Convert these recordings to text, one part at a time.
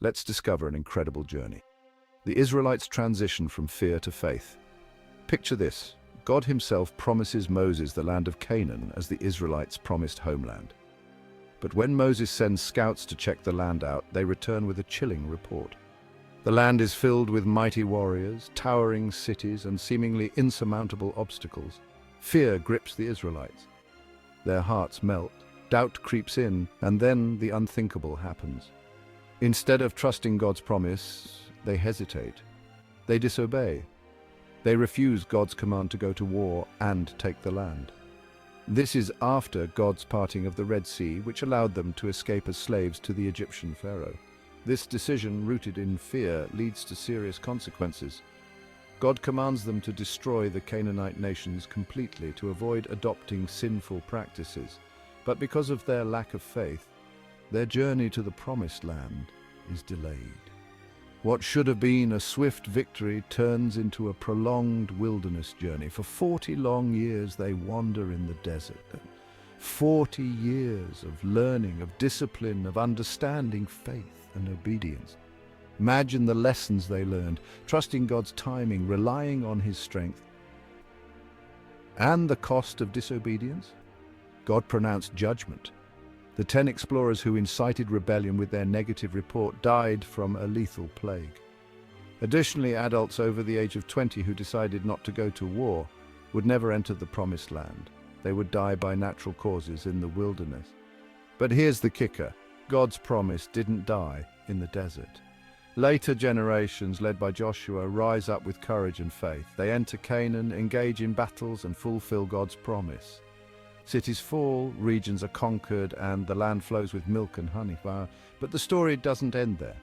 Let's discover an incredible journey. The Israelites transition from fear to faith. Picture this. God himself promises Moses the land of Canaan as the Israelites' promised homeland. But when Moses sends scouts to check the land out, they return with a chilling report. The land is filled with mighty warriors, towering cities, and seemingly insurmountable obstacles. Fear grips the Israelites. Their hearts melt, doubt creeps in, and then the unthinkable happens. Instead of trusting God's promise, they hesitate. They disobey. They refuse God's command to go to war and take the land. This is after God's parting of the Red Sea, which allowed them to escape as slaves to the Egyptian Pharaoh. This decision, rooted in fear, leads to serious consequences. God commands them to destroy the Canaanite nations completely to avoid adopting sinful practices. But because of their lack of faith, their journey to the Promised Land is delayed. What should have been a swift victory turns into a prolonged wilderness journey. For 40 long years they wander in the desert. 40 years of learning, of discipline, of understanding faith and obedience. Imagine the lessons they learned, trusting God's timing, relying on his strength. And the cost of disobedience? God pronounced judgment. The 10 explorers who incited rebellion with their negative report died from a lethal plague. Additionally, adults over the age of 20 who decided not to go to war would never enter the Promised Land. They would die by natural causes in the wilderness. But here's the kicker. God's promise didn't die in the desert. Later generations, led by Joshua, rise up with courage and faith. They enter Canaan, engage in battles, and fulfill God's promise. Cities fall, regions are conquered, and the land flows with milk and honey. But the story doesn't end there.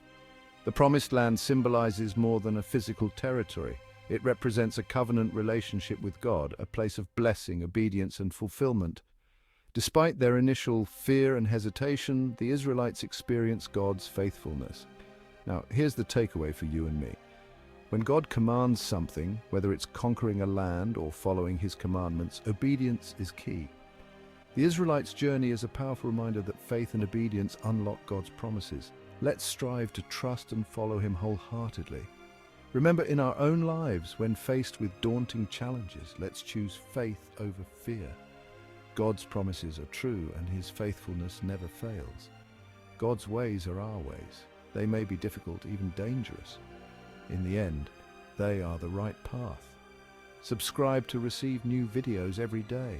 The Promised Land symbolizes more than a physical territory. It represents a covenant relationship with God, a place of blessing, obedience, and fulfillment. Despite their initial fear and hesitation, the Israelites experience God's faithfulness. Now, here's the takeaway for you and me. When God commands something, whether it's conquering a land or following his commandments, obedience is key. The Israelites' journey is a powerful reminder that faith and obedience unlock God's promises. Let's strive to trust and follow him wholeheartedly. Remember, in our own lives, when faced with daunting challenges, let's choose faith over fear. God's promises are true, and his faithfulness never fails. God's ways are our ways. They may be difficult, even dangerous. In the end, they are the right path. Subscribe to receive new videos every day.